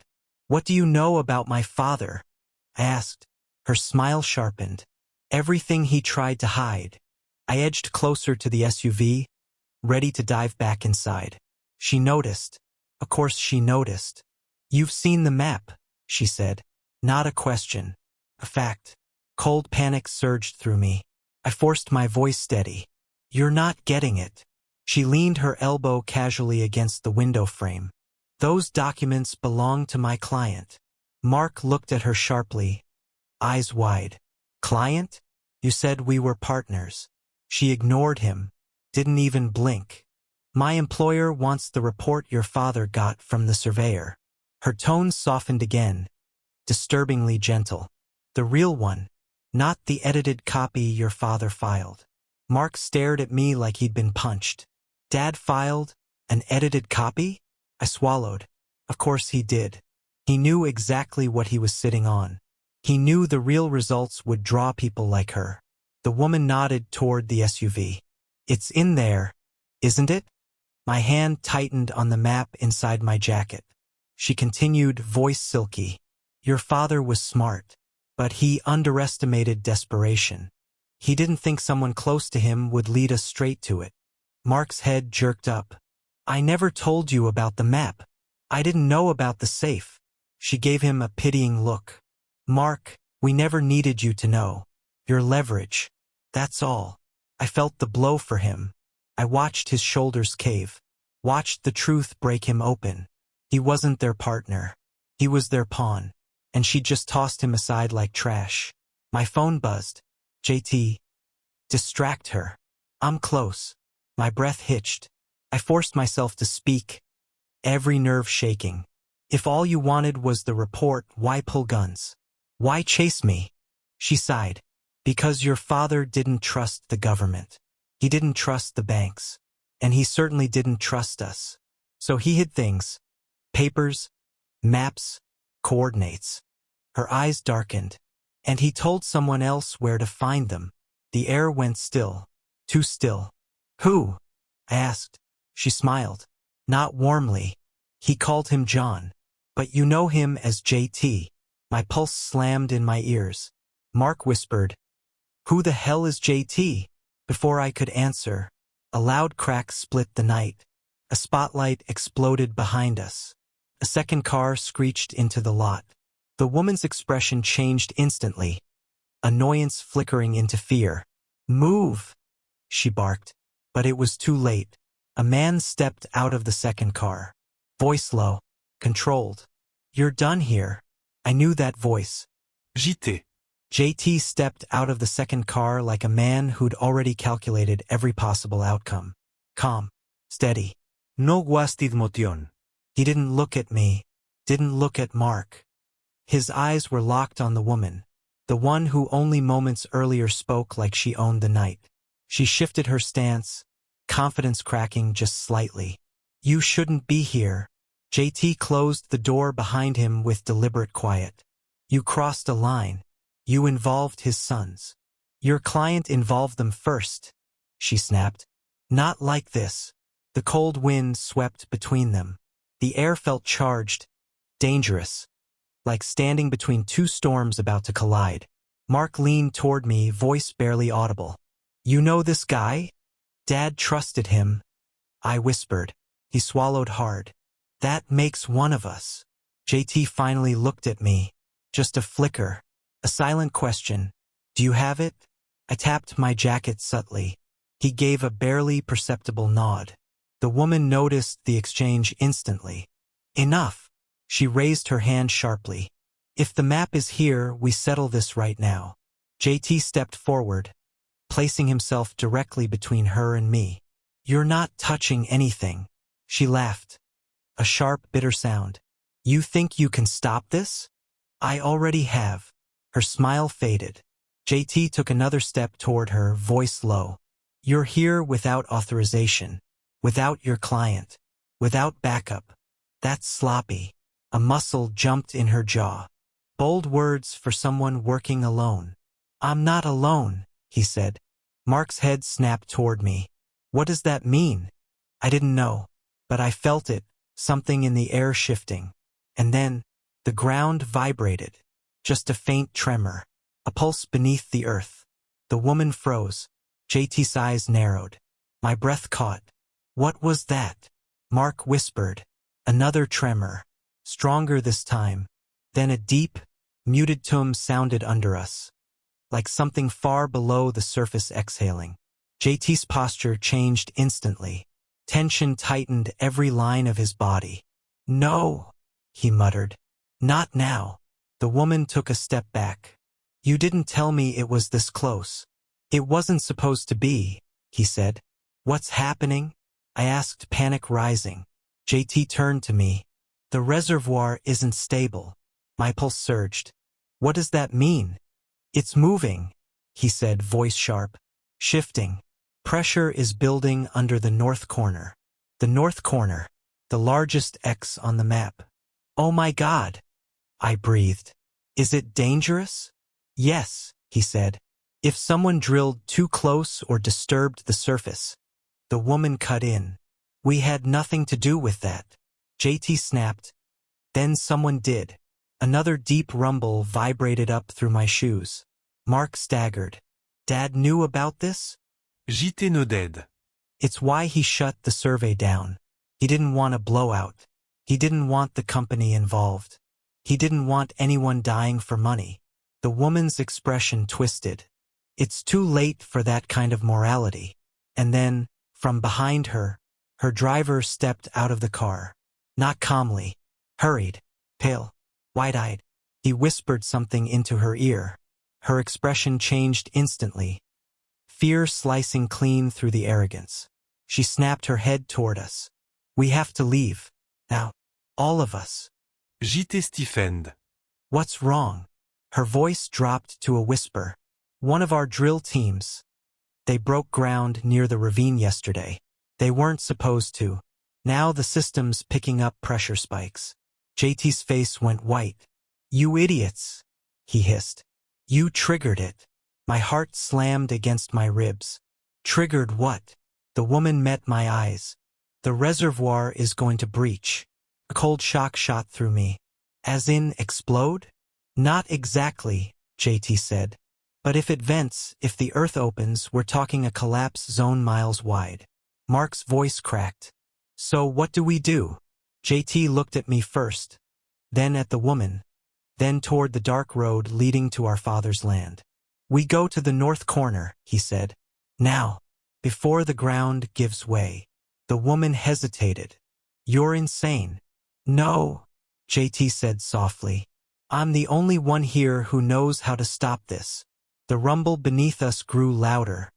Speaker 1: "What do you know about my father?" I asked. Her smile sharpened. "Everything he tried to hide." I edged closer to the SUV, ready to dive back inside. She noticed. Of course she noticed. "You've seen the map," she said. Not a question. A fact. Cold panic surged through me. I forced my voice steady. "You're not getting it." She leaned her elbow casually against the window frame. "Those documents belong to my client." Mark looked at her sharply, eyes wide. "Client? You said we were partners." She ignored him, didn't even blink. "My employer wants the report your father got from the surveyor." Her tone softened again, disturbingly gentle. "The real one, not the edited copy your father filed." Mark stared at me like he'd been punched. "Dad filed an edited copy?" I swallowed. Of course he did. He knew exactly what he was sitting on. He knew the real results would draw people like her. The woman nodded toward the SUV. "It's in there, isn't it?" My hand tightened on the map inside my jacket. She continued, voice silky. "Your father was smart, but he underestimated desperation. He didn't think someone close to him would lead us straight to it." Mark's head jerked up. "I never told you about the map. I didn't know about the safe." She gave him a pitying look. "Mark, we never needed you to know. Your leverage. That's all." I felt the blow for him. I watched his shoulders cave. Watched the truth break him open. He wasn't their partner. He was their pawn. And she just tossed him aside like trash. My phone buzzed. "JT. Distract her. I'm close." My breath hitched. I forced myself to speak, every nerve shaking. "If all you wanted was the report, why pull guns? Why chase me?" She sighed. "Because your father didn't trust the government. He didn't trust the banks. And he certainly didn't trust us. So he hid things. Papers, maps, coordinates." Her eyes darkened. "And he told someone else where to find them." The air went still. Too still. "Who?" I asked. She smiled. Not warmly. "He called him John. But you know him as JT." My pulse slammed in my ears. Mark whispered, "Who the hell is JT?" Before I could answer, a loud crack split the night. A spotlight exploded behind us. A second car screeched into the lot. The woman's expression changed instantly, annoyance flickering into fear. "Move!" she barked. But it was too late. A man stepped out of the second car. Voice low, controlled. "You're done here." I knew that voice.
Speaker 2: JT.
Speaker 1: JT stepped out of the second car like a man who'd already calculated every possible outcome. Calm. Steady.
Speaker 2: No guastid motion.
Speaker 1: He didn't look at me. Didn't look at Mark. His eyes were locked on the woman, the one who only moments earlier spoke like she owned the night. She shifted her stance, confidence cracking just slightly. You shouldn't be here. JT closed the door behind him with deliberate quiet. You crossed a line. You involved his sons. Your client involved them first, she snapped. Not like this. The cold wind swept between them. The air felt charged, dangerous, like standing between two storms about to collide. Mark leaned toward me, voice barely audible. You know this guy? Dad trusted him. I whispered. He swallowed hard. That makes one of us. JT finally looked at me. Just a flicker. A silent question. Do you have it? I tapped my jacket subtly. He gave a barely perceptible nod. The woman noticed the exchange instantly. Enough. She raised her hand sharply. If the map is here, we settle this right now. JT stepped forward, placing himself directly between her and me. You're not touching anything. She laughed. A sharp, bitter sound. You think you can stop this? I already have. Her smile faded. JT took another step toward her, voice low. You're here without authorization, without your client, without backup. That's sloppy. A muscle jumped in her jaw. Bold words for someone working alone. I'm not alone, he said. Mark's head snapped toward me. What does that mean? I didn't know, but I felt it, something in the air shifting. And then, the ground vibrated. Just a faint tremor, a pulse beneath the earth. The woman froze. JT's eyes narrowed. My breath caught. What was that? Mark whispered. Another tremor. Stronger this time. Then a deep, muted tum sounded under us, like something far below the surface exhaling. JT's posture changed instantly. Tension tightened every line of his body. No, he muttered. Not now. The woman took a step back. You didn't tell me it was this close. It wasn't supposed to be, he said. What's happening? I asked, panic rising. JT turned to me. The reservoir isn't stable. My pulse surged. What does that mean? It's moving, he said, voice sharp. Shifting. Pressure is building under the north corner. The north corner. The largest X on the map. Oh my God. I breathed. Is it dangerous? Yes, he said. If someone drilled too close or disturbed the surface. The woman cut in. We had nothing to do with that. JT snapped. Then someone did. Another deep rumble vibrated up through my shoes. Mark staggered. Dad knew about this?
Speaker 2: JT nodded.
Speaker 1: It's why he shut the survey down. He didn't want a blowout. He didn't want the company involved. He didn't want anyone dying for money. The woman's expression twisted. It's too late for that kind of morality. And then, from behind her, her driver stepped out of the car. Not calmly. Hurried. Pale. Wide-eyed. He whispered something into her ear. Her expression changed instantly. Fear slicing clean through the arrogance. She snapped her head toward us. We have to leave. Now. All of us.
Speaker 2: JT stiffened.
Speaker 1: What's wrong? Her voice dropped to a whisper. One of our drill teams. They broke ground near the ravine yesterday. They weren't supposed to. Now the system's picking up pressure spikes. JT's face went white. You idiots, he hissed. You triggered it. My heart slammed against my ribs. Triggered what? The woman met my eyes. The reservoir is going to breach. A cold shock shot through me. As in, explode? Not exactly, JT said. But if it vents, if the earth opens, we're talking a collapse zone miles wide. Mark's voice cracked. So what do we do? JT looked at me first, then at the woman, then toward the dark road leading to our father's land. We go to the north corner, he said. Now, before the ground gives way. The woman hesitated. You're insane. No, JT said softly. I'm the only one here who knows how to stop this. The rumble beneath us grew louder,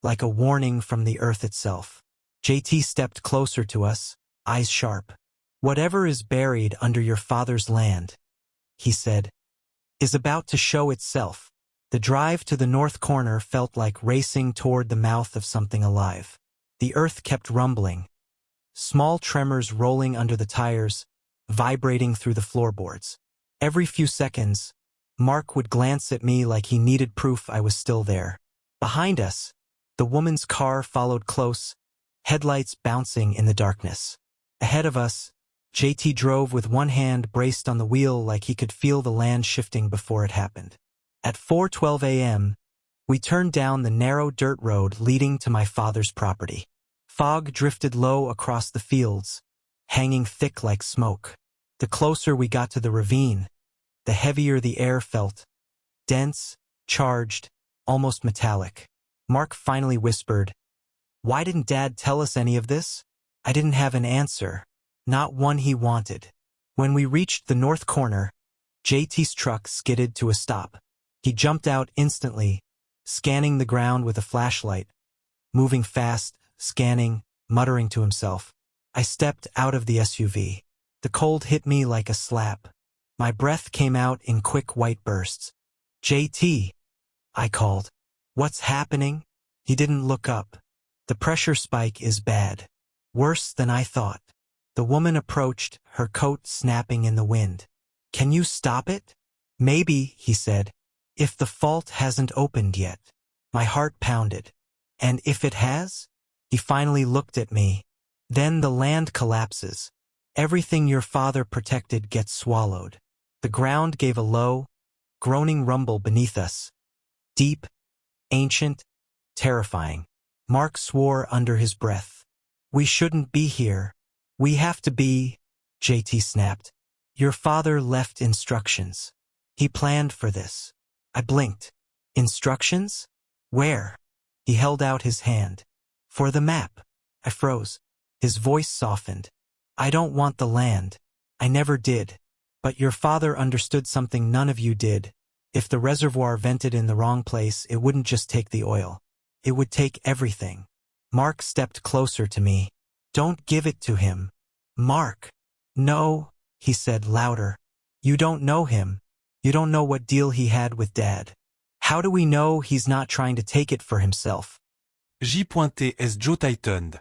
Speaker 1: like a warning from the earth itself. JT stepped closer to us, eyes sharp. Whatever is buried under your father's land, he said, is about to show itself. The drive to the north corner felt like racing toward the mouth of something alive. The earth kept rumbling, small tremors rolling under the tires, vibrating through the floorboards. Every few seconds, Mark would glance at me like he needed proof I was still there. Behind us, the woman's car followed close, headlights bouncing in the darkness. Ahead of us, JT drove with one hand braced on the wheel like he could feel the land shifting before it happened. At 4:12 a.m., we turned down the narrow dirt road leading to my father's property. Fog drifted low across the fields, hanging thick like smoke. The closer we got to the ravine, the heavier the air felt, dense, charged, almost metallic. Mark finally whispered, "Why didn't Dad tell us any of this?" I didn't have an answer, not one he wanted. When we reached the north corner, JT's truck skidded to a stop. He jumped out instantly, scanning the ground with a flashlight, moving fast, scanning, muttering to himself. I stepped out of the SUV. The cold hit me like a slap. My breath came out in quick white bursts. "JT," I called. "What's happening?" He didn't look up. "The pressure spike is bad. Worse than I thought." The woman approached, her coat snapping in the wind. "Can you stop it?" "Maybe," he said. "If the fault hasn't opened yet." My heart pounded. "And if it has?" He finally looked at me. "Then the land collapses. Everything your father protected gets swallowed." The ground gave a low, groaning rumble beneath us. Deep, ancient, terrifying. Mark swore under his breath. "We shouldn't be here. We have to be," JT snapped. "Your father left instructions. He planned for this." I blinked. "Instructions? Where?" He held out his hand. "For the map." I froze. His voice softened. "I don't want the land. I never did. But your father understood something none of you did. If the reservoir vented in the wrong place, it wouldn't just take the oil. It would take everything." Mark stepped closer to me. "Don't give it to him." "Mark." "No," he said louder. "You don't know him. You don't know what deal he had with Dad. How do we know he's not trying to take it for himself?"
Speaker 2: J.S. Joe tightened.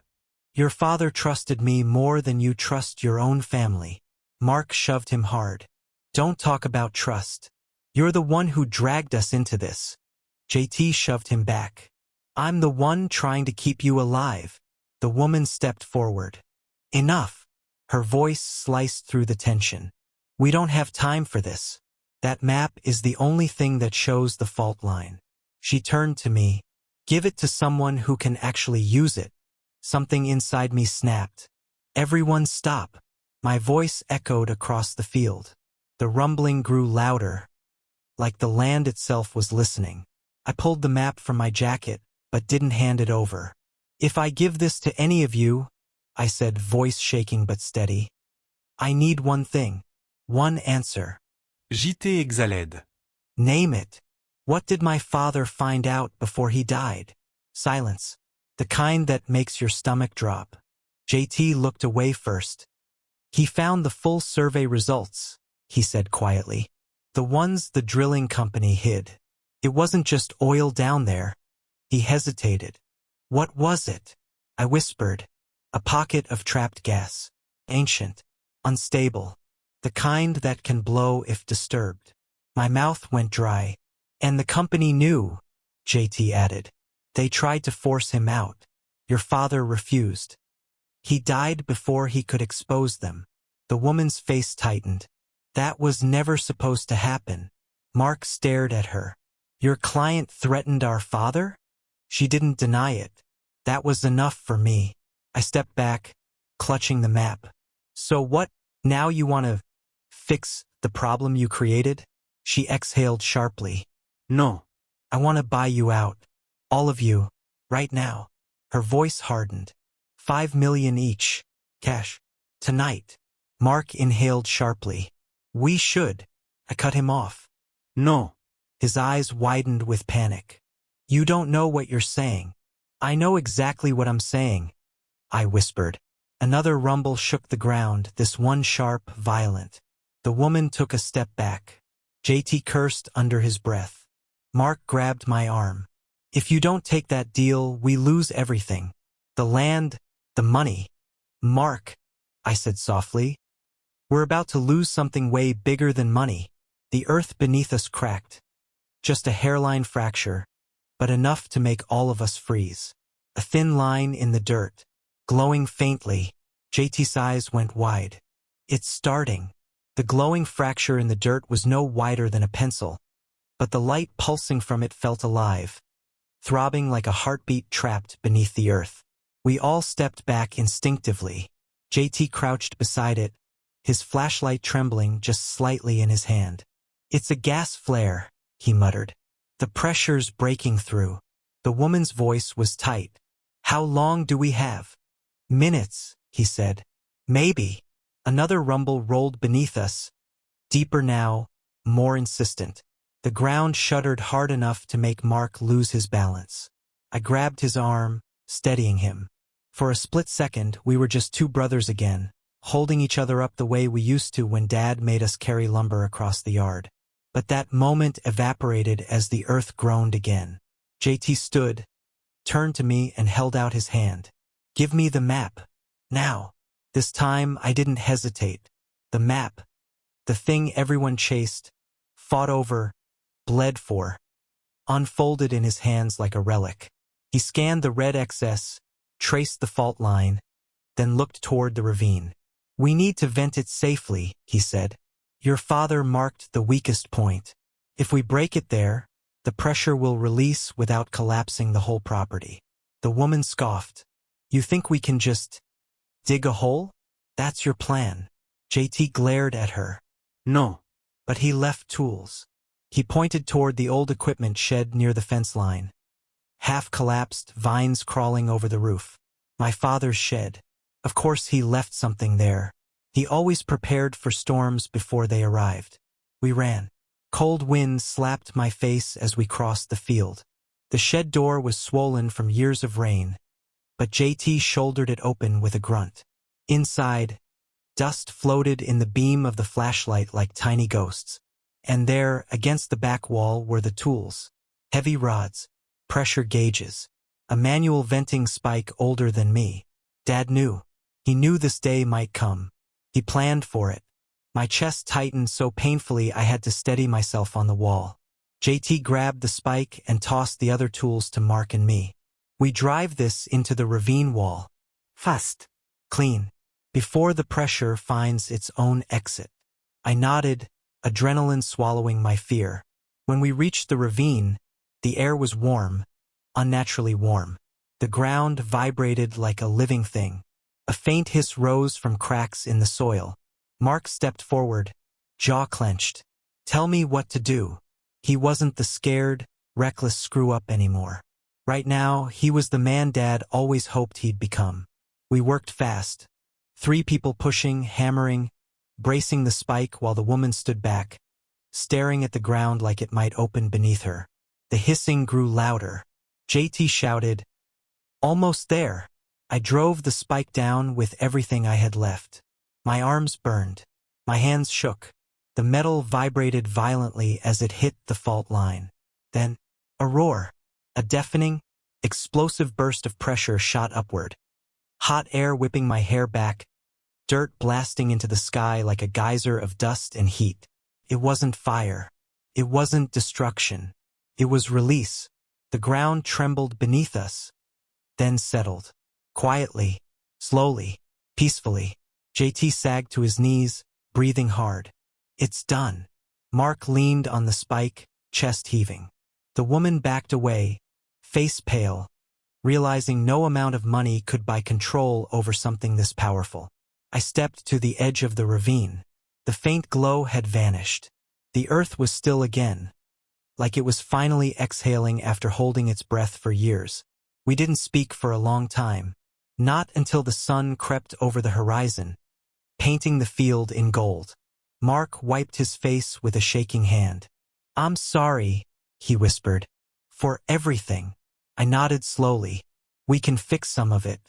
Speaker 1: "Your father trusted me more than you trust your own family." Mark shoved him hard. "Don't talk about trust. You're the one who dragged us into this." JT shoved him back. "I'm the one trying to keep you alive." The woman stepped forward. "Enough." Her voice sliced through the tension. "We don't have time for this. That map is the only thing that shows the fault line." She turned to me. "Give it to someone who can actually use it." Something inside me snapped. "Everyone stop." My voice echoed across the field. The rumbling grew louder, like the land itself was listening. I pulled the map from my jacket, but didn't hand it over. "If I give this to any of you," I said, voice shaking but steady, "I need one thing. One answer."
Speaker 2: JT exhaled.
Speaker 1: "Name it. What did my father find out before he died?" Silence. The kind that makes your stomach drop. JT looked away first. "He found the full survey results," he said quietly. "The ones the drilling company hid. It wasn't just oil down there." He hesitated. "What was it?" I whispered. "A pocket of trapped gas. Ancient. Unstable. The kind that can blow if disturbed." My mouth went dry. "And the company knew," JT added. "They tried to force him out. Your father refused. He died before he could expose them." The woman's face tightened. "That was never supposed to happen." Mark stared at her. "Your client threatened our father?" She didn't deny it. That was enough for me. I stepped back, clutching the map. "So what, now you want to fix the problem you created?" She exhaled sharply.
Speaker 2: No.
Speaker 1: "I want to buy you out. All of you. Right now." Her voice hardened. $5 million each. Cash. Tonight." Mark inhaled sharply. "We should." I cut him off.
Speaker 2: No.
Speaker 1: His eyes widened with panic. You don't know what you're saying. I know exactly what I'm saying, I whispered. Another rumble shook the ground, this one sharp, violent. The woman took a step back. JT cursed under his breath. Mark grabbed my arm. If you don't take that deal, we lose everything. The land, the money. Mark, I said softly. We're about to lose something way bigger than money. The earth beneath us cracked. Just a hairline fracture, but enough to make all of us freeze. A thin line in the dirt, glowing faintly. JT's eyes went wide. It's starting. The glowing fracture in the dirt was no wider than a pencil, but the light pulsing from it felt alive, throbbing like a heartbeat trapped beneath the earth. We all stepped back instinctively. JT crouched beside it, his flashlight trembling just slightly in his hand. It's a gas flare, he muttered. The pressure's breaking through. The woman's voice was tight. How long do we have? Minutes, he said. Maybe. Another rumble rolled beneath us, deeper now, more insistent. The ground shuddered hard enough to make Mark lose his balance. I grabbed his arm, steadying him. For a split second, we were just two brothers again, holding each other up the way we used to when Dad made us carry lumber across the yard. But that moment evaporated as the earth groaned again. JT stood, turned to me and held out his hand. Give me the map. Now. This time I didn't hesitate. The map. The thing everyone chased, fought over, bled for, unfolded in his hands like a relic. He scanned the red excess, traced the fault line, then looked toward the ravine. We need to vent it safely, he said. Your father marked the weakest point. If we break it there, the pressure will release without collapsing the whole property. The woman scoffed. You think we can just dig a hole? That's your plan. JT glared at her.
Speaker 2: No.
Speaker 1: But he left tools. He pointed toward the old equipment shed near the fence line. Half-collapsed, vines crawling over the roof. My father's shed. Of course he left something there. He always prepared for storms before they arrived. We ran. Cold wind slapped my face as we crossed the field. The shed door was swollen from years of rain, but JT shouldered it open with a grunt. Inside, dust floated in the beam of the flashlight like tiny ghosts. And there, against the back wall, were the tools. Heavy rods, pressure gauges, a manual venting spike older than me. Dad knew. He knew this day might come. He planned for it. My chest tightened so painfully I had to steady myself on the wall. JT grabbed the spike and tossed the other tools to Mark and me. We drive this into the ravine wall. Fast. Clean. Before the pressure finds its own exit. I nodded, adrenaline swallowing my fear. When we reached the ravine, the air was warm, unnaturally warm. The ground vibrated like a living thing. A faint hiss rose from cracks in the soil. Mark stepped forward, jaw clenched. Tell me what to do. He wasn't the scared, reckless screw-up anymore. Right now, he was the man Dad always hoped he'd become. We worked fast. 3 people pushing, hammering, bracing the spike while the woman stood back, staring at the ground like it might open beneath her. The hissing grew louder. JT shouted, "Almost there." I drove the spike down with everything I had left. My arms burned. My hands shook. The metal vibrated violently as it hit the fault line. Then, a roar. A deafening, explosive burst of pressure shot upward. Hot air whipping my hair back, dirt blasting into the sky like a geyser of dust and heat. It wasn't fire. It wasn't destruction. It was release. The ground trembled beneath us, then settled. Quietly, slowly, peacefully. JT sagged to his knees, breathing hard. It's done. Mark leaned on the spike, chest heaving. The woman backed away, face pale, realizing no amount of money could buy control over something this powerful. I stepped to the edge of the ravine. The faint glow had vanished. The earth was still again, like it was finally exhaling after holding its breath for years. We didn't speak for a long time. Not until the sun crept over the horizon, painting the field in gold. Mark wiped his face with a shaking hand. I'm sorry, he whispered. For everything. I nodded slowly. We can fix some of it.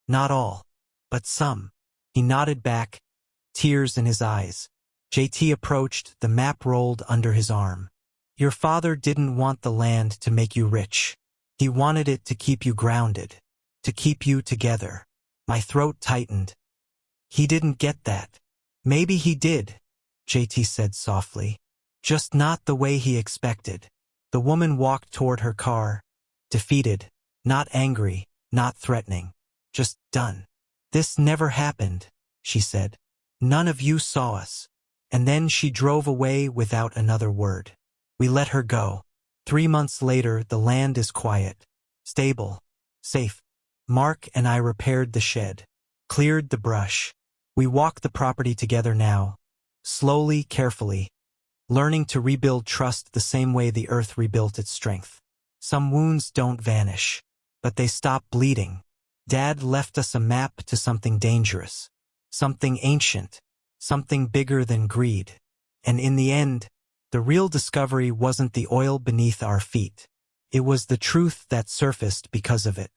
Speaker 1: Not all. But some. He nodded back, tears in his eyes. JT approached, the map rolled under his arm. Your father didn't want the land to make you rich. He wanted it to keep you grounded. To keep you together. My throat tightened. He didn't get that. Maybe he did, JT said softly. Just not the way he expected. The woman walked toward her car, defeated, not angry, not threatening. Just done. This never happened, she said. None of you saw us. And then she drove away without another word. We let her go. 3 months later, the land is quiet, stable, safe. Mark and I repaired the shed, cleared the brush. We walk the property together now, slowly, carefully, learning to rebuild trust the same way the earth rebuilt its strength. Some wounds don't vanish, but they stop bleeding. Dad left us a map to something dangerous, something ancient, something bigger than greed. And in the end, the real discovery wasn't the oil beneath our feet. It was the truth that surfaced because of it.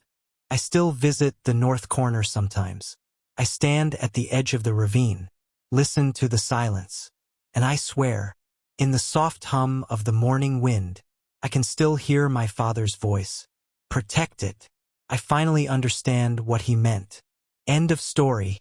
Speaker 1: I still visit the north corner sometimes. I stand at the edge of the ravine, listen to the silence, and I swear, in the soft hum of the morning wind, I can still hear my father's voice. Protect it. I finally understand what he meant. End of story.